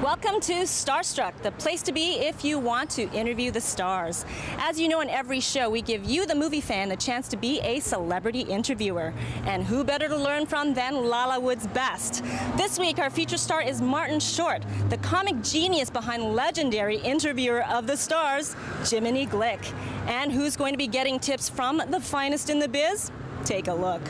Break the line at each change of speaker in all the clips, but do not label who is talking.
Welcome to Startstruck, the place to be if you want to interview the stars. As you know, in every show, we give you, the movie fan, the chance to be a celebrity interviewer. And who better to learn from than Lollywood's best? This week, our feature star is Martin Short, the comic genius behind legendary interviewer of the stars, Jimini Glick. And who's going to be getting tips from the finest in the biz? Take a look.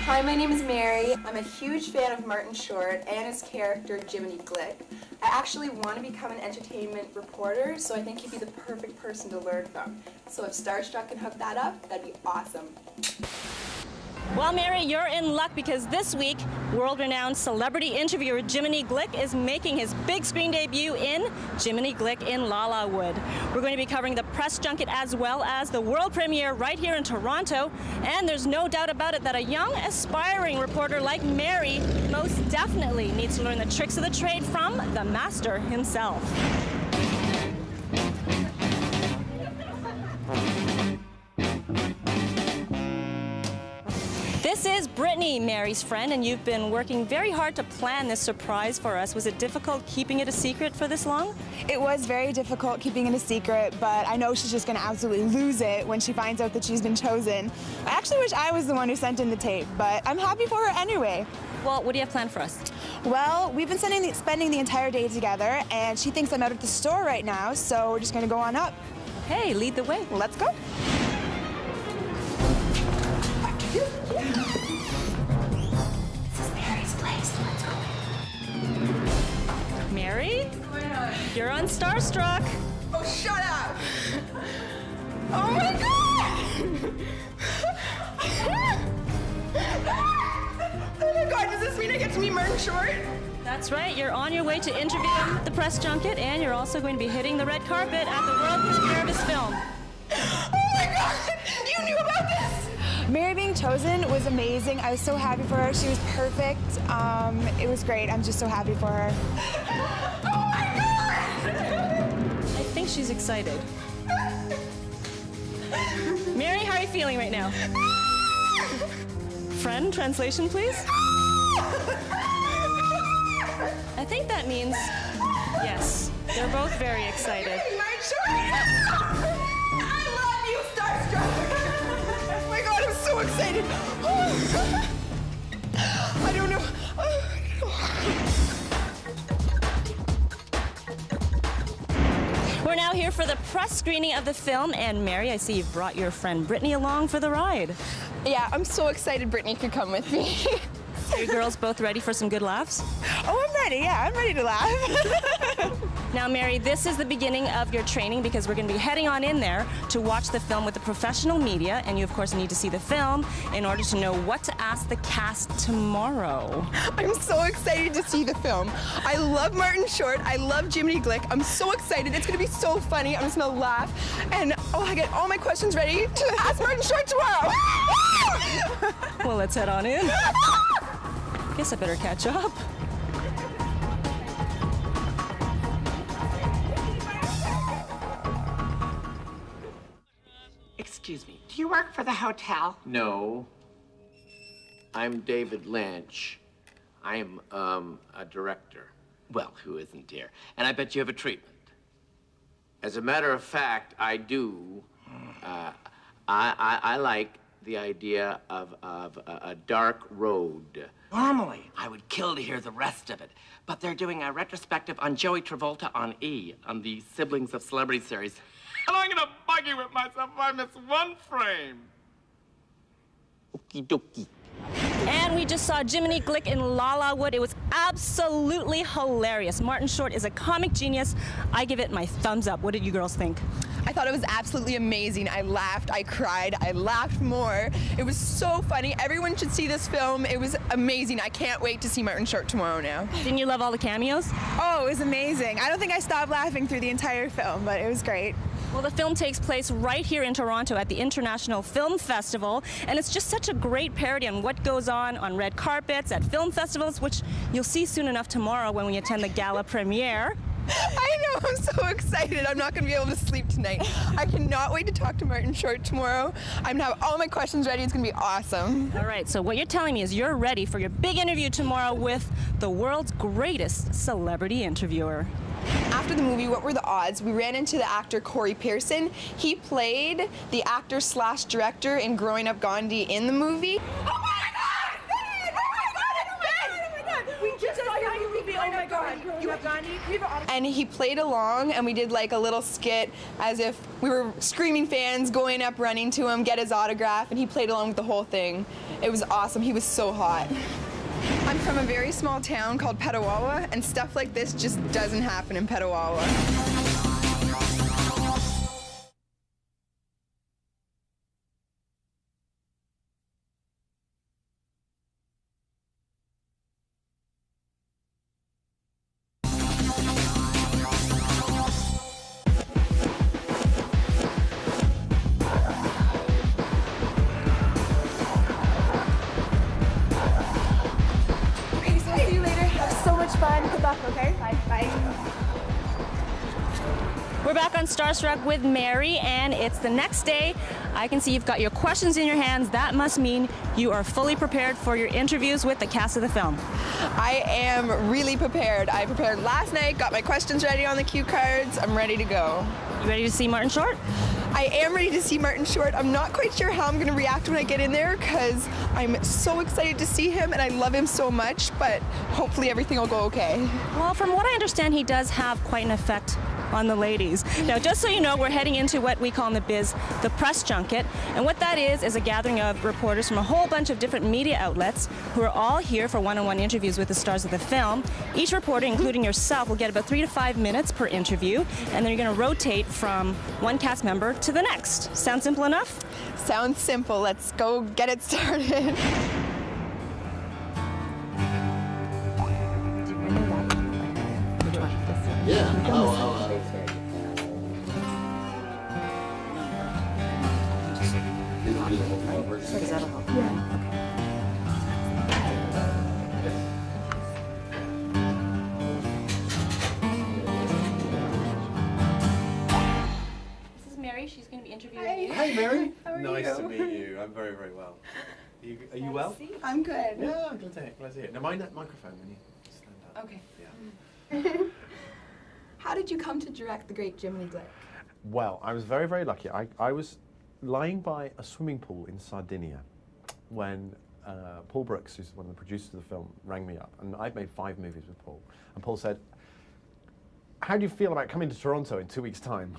Hi, my name is Mary. I'm a huge fan of Martin Short and his character, Jimini Glick. I actually want to become an entertainment reporter, so I think he'd be the perfect person to learn from. So if Startstruck can hook that up, that'd be awesome.
Well, Mary, you're in luck because this week, world-renowned celebrity interviewer Jimini Glick is making his big screen debut in Jimini Glick in Lollywood. We're going to be covering the press junket as well as the world premiere right here in Toronto. And there's no doubt about it that a young, aspiring reporter like Mary most definitely needs to learn the tricks of the trade from the master himself. This is Brittany, Mary's friend, and you've been working very hard to plan this surprise for us. Was it difficult keeping it a secret for this long?
It was very difficult keeping it a secret, but I know she's just going to absolutely lose it when she finds out that she's been chosen. I actually wish I was the one who sent in the tape, but I'm happy for her anyway.
Well, what do you have planned for us?
Well, we've been spending the entire day together, and she thinks I'm out at the store right now, so we're just going to go on up.
Hey, lead the way.
Let's go.
This is Mary's place. Let's go.
Mary?
What's going on?
You're on Starstruck.
Oh, shut up! Oh my god! Oh my god, does this mean I get to meet Martin Short?
That's right, you're on your way to interview him at the press junket, and you're also going to be hitting the red carpet at the world premiere of his film.
Oh my god! You knew about this?
Mary being chosen was amazing. I was so happy for her. She was perfect. It was great. I'm just so happy for her.
Oh my god!
I think she's excited. Mary, how are you feeling right now? Friend, translation, please? I think that means yes. They're both very excited.
Martin Short! I love you, Starstruck! Oh my god, I'm so excited! I don't know.
We're now here for the press screening of the film, and Mary, I see you've brought your friend Brittany along for the ride.
Yeah, I'm so excited Brittany could come with me.
Are you girls both ready for some good laughs?
Oh, I'm ready. Yeah, I'm ready to laugh.
Now, Mary, this is the beginning of your training because we're going to be heading on in there to watch the film with the professional media, and you, of course, need to see the film in order to know what to ask the cast tomorrow.
I'm so excited to see the film. I love Martin Short. I love Jimini Glick. I'm so excited. It's going to be so funny. I'm just going to laugh. And, oh, I get all my questions ready to ask Martin Short tomorrow.
Well, let's head on in. Guess I better catch up.
Excuse me, do you work for the hotel?
No. I'm David Lynch. I'm, a director.
Well, who isn't, dear? And I bet you have a treatment.
As a matter of fact, I do. I like the idea of a dark road.
Normally, I would kill to hear the rest of it, but they're doing a retrospective on Joey Travolta on E! On the Siblings of Celebrity series. And I'm gonna buggy with myself if I miss one frame.
Okie dokie.
And we just saw Jimini Glick in Lollywood. It was absolutely hilarious. Martin Short is a comic genius. I give it my thumbs up. What did you girls think?
I thought it was absolutely amazing. I laughed, I cried, I laughed more. It was so funny. Everyone should see this film. It was amazing. I can't wait to see Martin Short tomorrow now.
Didn't you love all the cameos?
Oh, it was amazing. I don't think I stopped laughing through the entire film, but it was great.
Well, the film takes place right here in Toronto at the International Film Festival, and it's just such a great parody on what goes on red carpets, at film festivals, which you'll see soon enough tomorrow when we attend the gala premiere.
I know, I'm so excited. I'm not going to be able to sleep tonight. I cannot wait to talk to Martin Short tomorrow. I'm going to have all my questions ready. It's going to be awesome.
All right, so what you're telling me is you're ready for your big interview tomorrow with the world's greatest celebrity interviewer.
After the movie, what were the odds? We ran into the actor Corey Pearson. He played the actor/director in Growing Up Gandhi in the movie. Oh my God! Ben! Oh my God! It's Ben! Oh my God! We just saw your movie. Oh my God! Growing Up Gandhi. And he played along, and we did like a little skit as if we were screaming fans going up, running to him, get his autograph, and he played along with the whole thing. It was awesome. He was so hot. I'm from a very small town called Petawawa, and stuff like this just doesn't happen in Petawawa. Fun. Good luck, okay? Bye. Bye.
We're back on Startstruck with Mary, and it's the next day. I can see you've got your questions in your hands. That must mean you are fully prepared for your interviews with the cast of the film.
I am really prepared. I prepared last night, got my questions ready on the cue cards. I'm ready to go.
You ready to see Martin Short?
I am ready to see Martin Short. I'm not quite sure how I'm going to react when I get in there because I'm so excited to see him and I love him so much, but hopefully everything will go okay.
Well, from what I understand, he does have quite an effect on the ladies. Now, just so you know, we're heading into what we call in the biz the press junket, and what that is a gathering of reporters from a whole bunch of different media outlets who are all here for one-on-one interviews with the stars of the film. Each reporter, including yourself, will get about 3 to 5 minutes per interview, and then you're going to rotate from one cast member to the next. Sound simple enough?
Sounds simple. Let's go get it started.
Yeah.
This is Mary. She's going to be interviewing you.
Hey, Mary.
How are
Nice
you?
to meet you. I'm very, very well. Are you well?
I'm good.
Yeah, I'm glad to hear. Glad to hear. Now, mind that microphone when you stand up.
Okay.
Yeah.
How did you come to direct the great Jiminy Glick?
Well, I was very, very lucky. I was lying by a swimming pool in Sardinia when Paul Brooks, who's one of the producers of the film, rang me up. And I've made 5 movies with Paul. And Paul said, how do you feel about coming to Toronto in 2 weeks' time?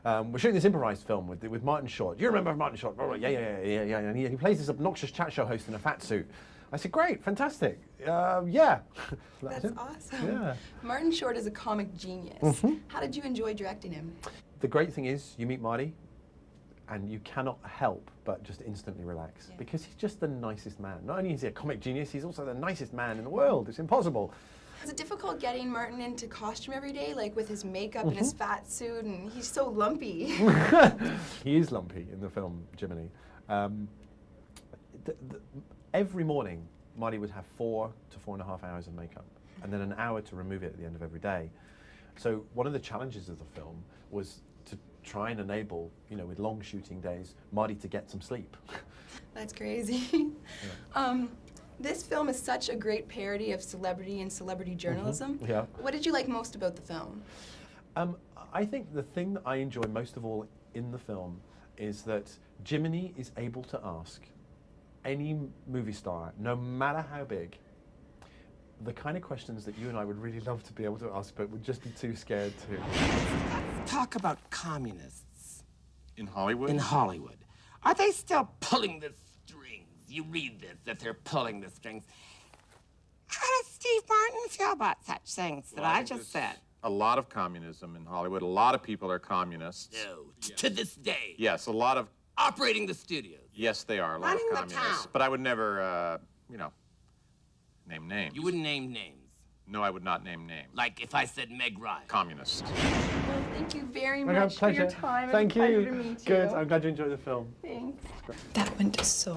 We're shooting this improvised film with Martin Short. Do you remember Martin Short? Oh, yeah. And he plays this obnoxious chat show host in a fat suit. I said, great, fantastic. Yeah.
That's awesome.
Yeah.
Martin Short is a comic genius. How did you enjoy directing him?
The great thing is, you meet Marty, and you cannot help but just instantly relax, because he's just the nicest man. Not only is he a comic genius, he's also the nicest man in the world. It's impossible.
Is it difficult getting Martin into costume every day, like with his makeup and his fat suit, and he's so lumpy?
He is lumpy in the film, Jiminy. Every morning, Marty would have 4 to 4.5 hours of makeup, and then an hour to remove it at the end of every day. So one of the challenges of the film was to try and enable, you know, with long shooting days, Marty to get some sleep.
That's crazy.
Yeah.
This film is such a great parody of celebrity and celebrity journalism.
Yeah.
What did you like most about the film?
I think the thing that I enjoy most of all in the film is that Jiminy is able to ask any movie star, no matter how big, the kind of questions that you and I would really love to be able to ask, but would just be too scared to.
Talk about communists.
In Hollywood?
In Hollywood. Are they still pulling the strings? You read this, that they're pulling the strings. How does Steve Martin feel about such things that I just said?
A lot of communism in Hollywood. A lot of people are communists.
No, to this day.
Yes, a lot of...
Operating the studios.
Yes, they are. A lot
Running
of
the
communists.
town.
But I would never, you know, name names.
You wouldn't name names.
No, I would not name names.
Like if I said Meg Ryan.
Communist.
Well, thank you very
Okay,
much for your
pleasure.
time.
Thank
It was a
you.
pleasure to meet you.
Good. I'm glad you enjoyed the film.
Thanks.
That went so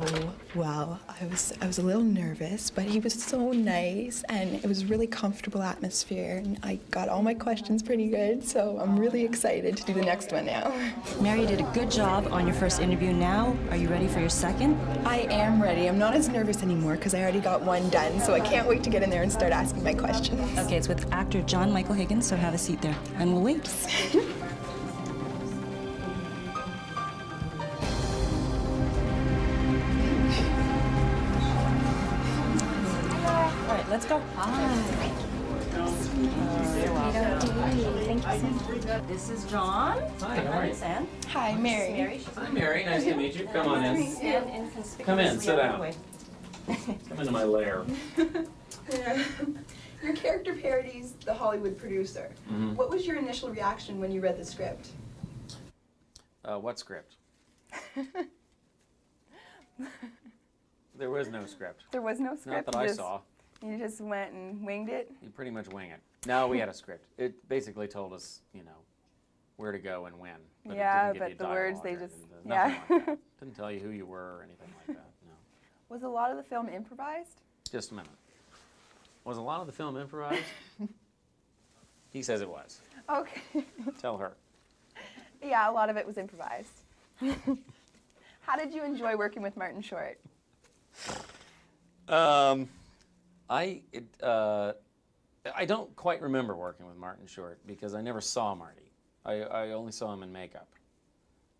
well. I was a little nervous, but he was so nice, and it was a really comfortable atmosphere, and I got all my questions pretty good, so I'm really excited to do the next one now.
Mary, you did a good job on your first interview. Now, are you ready for your second?
I am ready. I'm not as nervous anymore because I already got one done, so I can't wait to get in there and start asking my questions.
Okay, it's with actor John Michael Higgins, so have a seat there, and we'll wait. All right, let's go. This is John.
Hi, how are you?
Anne.
Hi, Mary.
Mary.
Hi, Mary. Nice to meet you. Come on in.
Stand inconspicuous.
Come in, sit
the
down.
other way.
Come into my lair.
Your character parodies the Hollywood producer.
Mhm.
What was your initial reaction when you read the script?
What script? There was no script.
There was no
Not
script?
that I saw.
You just went and winged it?
You pretty much wing it. No, we had a script. It basically told us, you know, where to go and when. But
Yeah,
it didn't give you
but the words,
dialogue
they
or
just-
nothing
yeah.
like that. Didn't tell you who you were or anything like that, no.
Was a lot of the film improvised?
Just a minute. Was a lot of the film improvised? He says it was.
Okay.
Tell her.
Yeah, a lot of it was improvised. How did you enjoy working with Martin Short?
I don't quite remember working with Martin Short because I never saw Marty. I only saw him in makeup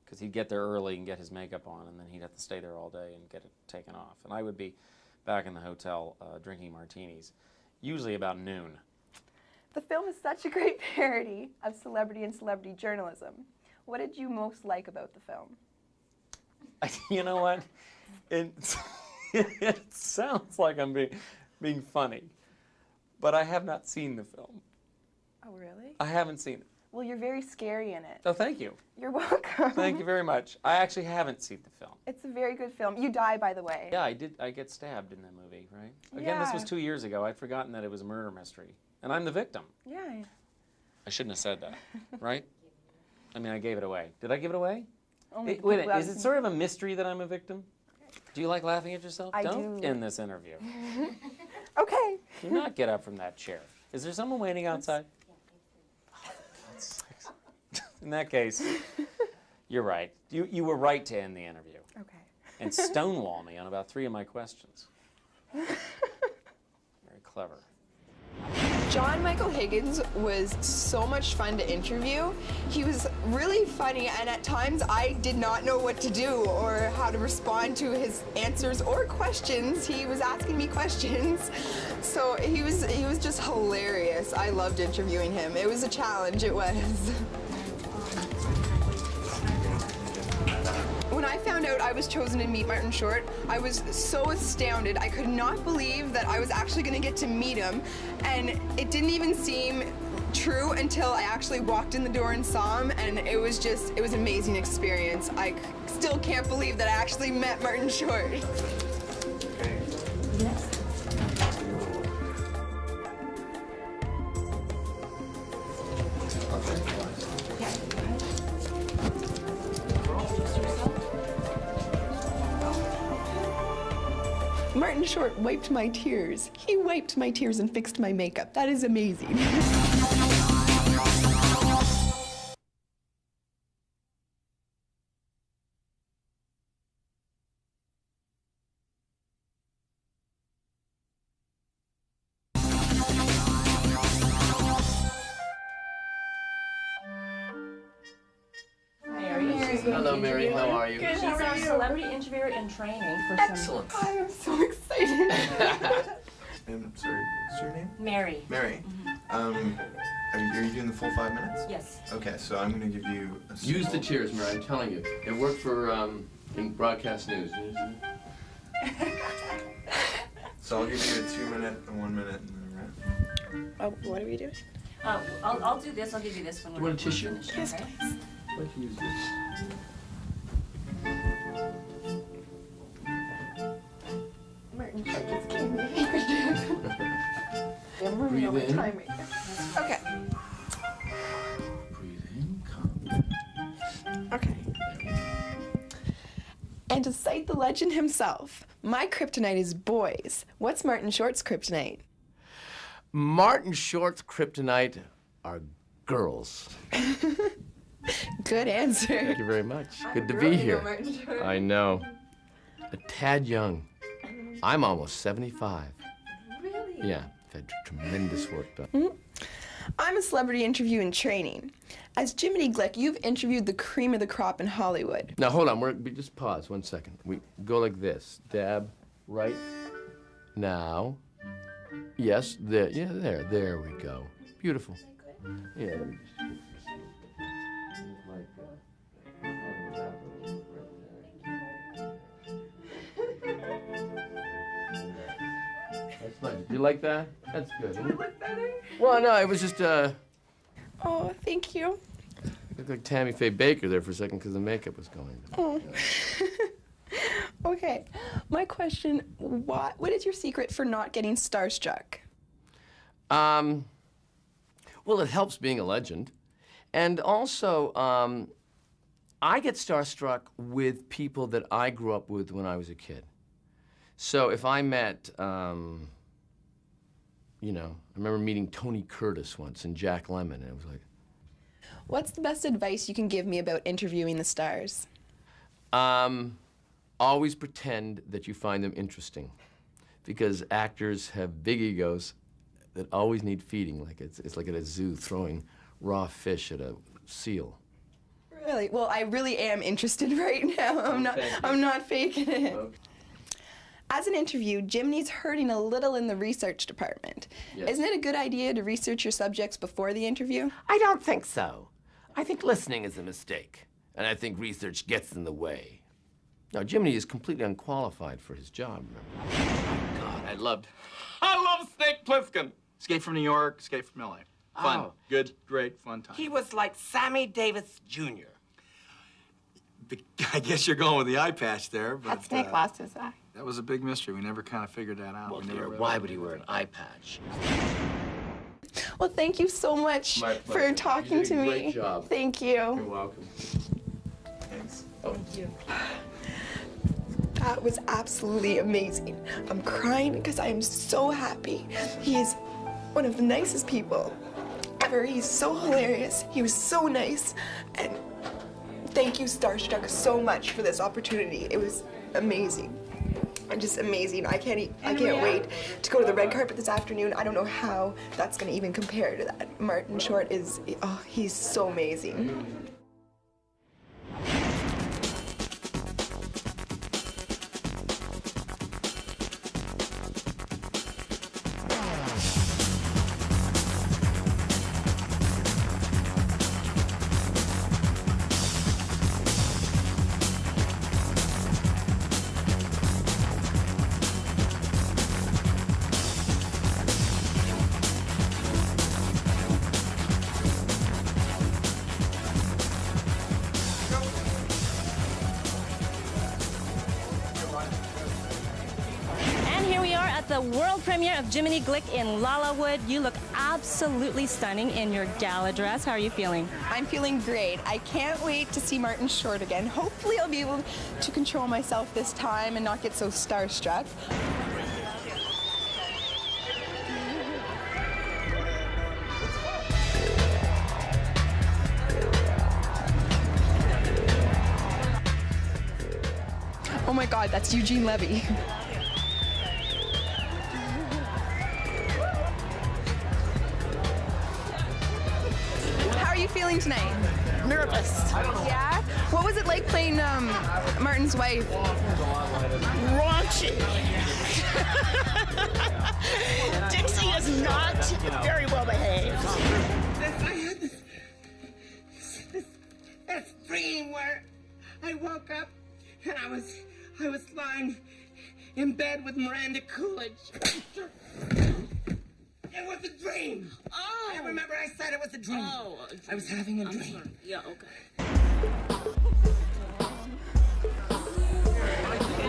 because he'd get there early and get his makeup on, and then he'd have to stay there all day and get it taken off. And I would be back in the hotel drinking martinis, usually about noon.
The film is such a great parody of celebrity and celebrity journalism. What did you most like about the film?
You know what? It sounds like I'm being funny, but I have not seen the film.
Oh, really?
I haven't seen it.
Well, you're very scary in it.
Oh, thank you.
You're welcome.
Thank you very much. I actually haven't seen the film.
It's a very good film. You die, by the way.
Yeah, I did. I get stabbed in that movie, right? Again, this was 2 years ago. I'd forgotten that it was a murder mystery, and I'm the victim.
Yeah.
I shouldn't have said that, right? I mean, I gave it away. Did I give it away?
Only
Wait,
people
is it sort of a mystery that I'm a victim? Do you like laughing at yourself?
I
Don't
do.
end this interview.
Okay.
Do not get up from that chair. Is there someone waiting outside? In that case, you're right. You were right to end the interview.
Okay.
And stonewall me on about 3 of my questions. Very clever.
John Michael Higgins was so much fun to interview. He was really funny, and at times I did not know what to do or how to respond to his answers or questions. He was asking me questions. So he was just hilarious. I loved interviewing him. It was a challenge, it was. When I found out I was chosen to meet Martin Short, I was so astounded. I could not believe that I was actually going to get to meet him, and it didn't even seem true until I actually walked in the door and saw him, and it was an amazing experience. I still can't believe that I actually met Martin Short. Martin Short wiped my tears. He wiped my tears and fixed my makeup. That is amazing.
Hello, Mary. How are you?
She's our celebrity interviewer in training for
Excellent.
I am so excited.
I'm sorry, what's your name?
Mary.
Mary. Are you doing the full 5 minutes?
Yes.
Okay, so I'm going to give you a
Use the cheers, Mary. I'm telling you. It worked for in broadcast news.
So I'll give you a 2 minute, a 1 minute, and then a wrap.
Oh, what are we doing?
I'll do this. I'll give you this one.
Do you want a tissue?
Yes, please.
Why don't you use this?
Martin Short just came in. running over time right now. Okay.
Breathe in, calm down.
Okay. And to cite the legend himself, my kryptonite is boys. What's Martin Short's kryptonite?
Martin Short's kryptonite are girls.
Good answer.
Thank you very much. Good to be here. I know. A tad young. I'm almost 75.
Really?
Yeah, I've had tremendous work done.
I'm a celebrity interview in training. As Jiminy Glick, you've interviewed the cream of the crop in Hollywood.
Now hold on, we just pause 1 second. We go like this. Dab, right. Now. Yes, there, yeah, there we go. Beautiful. Yeah, let me just That's nice. Do you like that? That's good.
Did it look better?
Well, no, it was just,
Oh, thank you.
looked like Tammy Faye Baker there for a second because the makeup was going.
Oh. Okay. My question, what is your secret for not getting starstruck?
Well, it helps being a legend. And also, I get starstruck with people that I grew up with when I was a kid. So if I met, you know, I remember meeting Tony Curtis once and Jack Lemmon, and it was like...
What's the best advice you can give me about interviewing the stars?
Always pretend that you find them interesting, because actors have big egos that always need feeding. Like it's like at a zoo throwing raw fish at a seal.
Really? Well, I really am interested right now. I'm not faking it.
Okay.
As an interview, Jiminy's hurting a little in the research department.
Yes.
Isn't it a good idea to research your subjects before the interview?
I don't think so. I think listening is a mistake, and I think research gets in the way. Now, Jiminy is completely unqualified for his job, remember?
God, I
love Snake Plissken.
Escape from New York, Escape from LA. Fun.
Oh.
Good, great, fun time.
He was like Sammy Davis Jr.
I guess you're going with the eye patch there, but...
That snake lost his eye.
That was a big mystery. We never kind of figured that out.
Well,
We never
dear,
really
why would he wear an eye patch?
Well, thank you so much
My
for
pleasure.
talking
You did
to
a
me.
great job.
Thank you.
You're welcome.
Thanks.
Thank you. That was absolutely amazing. I'm crying because I am so happy. He is one of the nicest people ever. He's so hilarious. He was so nice. And thank you, Startstruck, so much for this opportunity. It was amazing. Just amazing. I can't wait to go to the red carpet this afternoon. I don't know how that's going to even compare to that. Martin Short is, oh, he's so amazing.
The world premiere of Jiminy Glick in Lalawood. You look absolutely stunning in your gala dress. How are you feeling?
I'm feeling great. I can't wait to see Martin Short again. Hopefully I'll be able to control myself this time and not get so starstruck. Oh my God, that's Eugene Levy. Feeling tonight?
Nervous.
Yeah? What was it like playing Martin's wife?
Raunchy. Dixie is not very well behaved.
I had this dream where I woke up and I was lying in bed with Miranda Coolidge. It was a dream. Oh. I remember I said it was a dream. Oh. I was having a dream. Sorry.
Yeah, okay.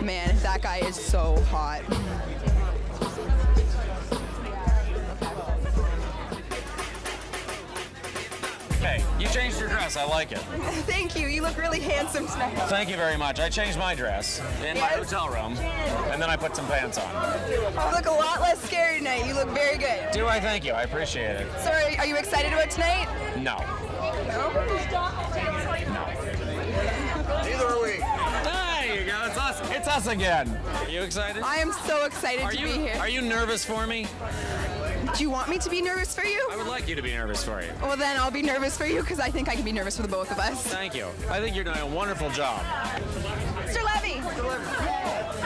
Man, that guy is so hot.
Hey, you changed your dress. I like it.
Thank you. You look really handsome tonight.
Thank you very much. I changed my dress in my hotel room, and then I put some pants on.
You look a lot less scary tonight. You look very good.
Do I? Thank you. I appreciate it.
So are you excited about tonight?
No.
Neither are we.
There you go. It's us. It's us again. Are you excited?
I am so excited to be here.
Are you nervous for me?
Do you want me to be nervous for you?
I would like you to be nervous for you.
Well, then I'll be nervous for you because I think I can be nervous for the both of us.
Thank you. I think you're doing a wonderful job.
Mr. Levy!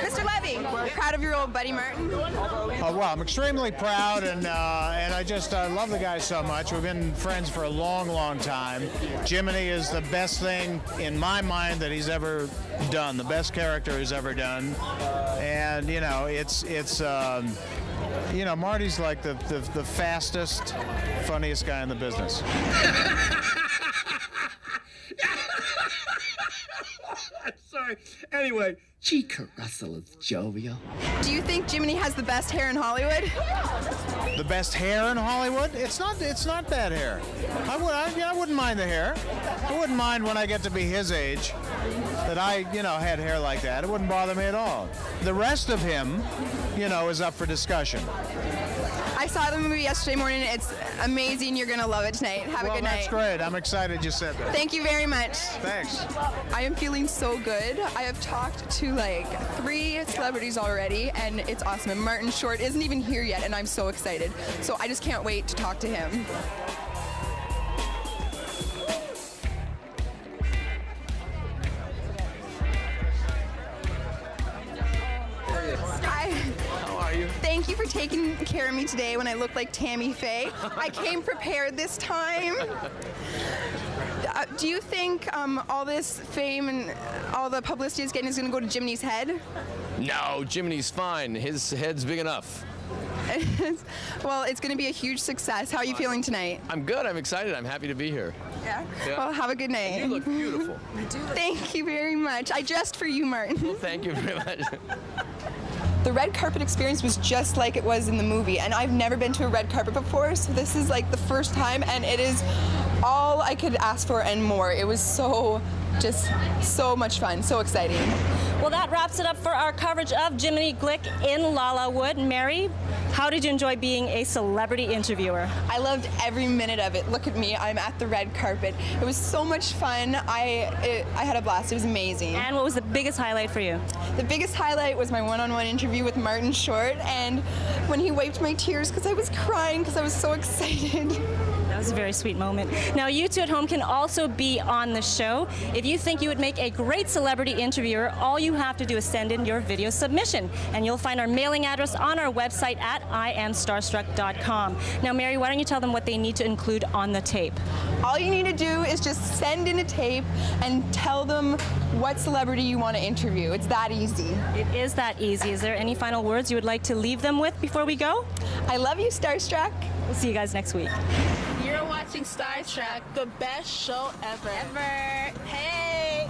Mr. Levy, proud of your old buddy Martin?
Well, I'm extremely proud, and I just love the guy so much. We've been friends for a long, long time. Jiminy is the best thing in my mind that he's ever done, the best character he's ever done. And, you know, you know, Marty's like the fastest, funniest guy in the business.
Sorry. Anyway, Chica Russell is jovial.
Do you think Jiminy has the best hair in Hollywood?
The best hair in Hollywood? It's not bad hair. I wouldn't mind the hair. I wouldn't mind when I get to be his age that I, you know, had hair like that. It wouldn't bother me at all. The rest of him, you know, is up for discussion.
I saw the movie yesterday morning. It's amazing. You're going to love it tonight. Have a good night.
That's great. I'm excited you said that.
Thank you very much.
Thanks.
I am feeling so good. I have talked to like 3 celebrities already, and it's awesome. And Martin Short isn't even here yet, and I'm so excited. So I just can't wait to talk to him. Thank you for taking care of me today when I looked like Tammy Faye. I came prepared this time. Do you think all this fame and all the publicity it's getting is going to go to Jiminy's head?
No, Jiminy's fine. His head's big enough.
Well, it's going to be a huge success. How are you feeling tonight?
I'm good. I'm excited. I'm happy to be here.
Yeah? Well, have a good night.
You look beautiful.
Thank you very much. I dressed for you, Martin.
Well, thank you very much.
The red carpet experience was just like it was in the movie, and I've never been to a red carpet before, so this is like the first time, and it is all I could ask for and more. It was just so much fun, so exciting.
Well, that wraps it up for our coverage of Jiminy Glick in Lalawood. Mary, how did you enjoy being a celebrity interviewer?
I loved every minute of it. Look at me, I'm at the red carpet. It was so much fun. I had a blast. It was amazing.
And what was the biggest highlight for you?
The biggest highlight was my one-on-one interview with Martin Short, and when he wiped my tears because I was crying because I was so excited.
That was a very sweet moment. Now, you two at home can also be on the show. If you think you would make a great celebrity interviewer, all you have to do is send in your video submission, and you'll find our mailing address on our website at iamstarstruck.com. Now, Mary, why don't you tell them what they need to include on the tape?
All you need to do is just send in a tape and tell them what celebrity you want to interview. It's that easy.
It is that easy. Is there any final words you would like to leave them with before we go?
I love you, Starstruck.
We'll see you guys next week.
You're watching Startstruck, the best show ever. Hey!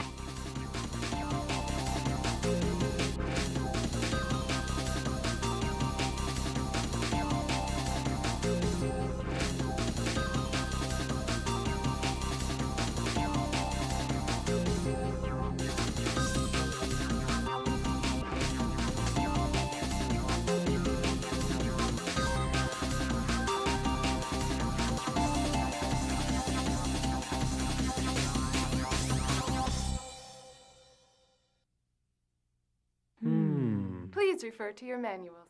Please refer to your manuals.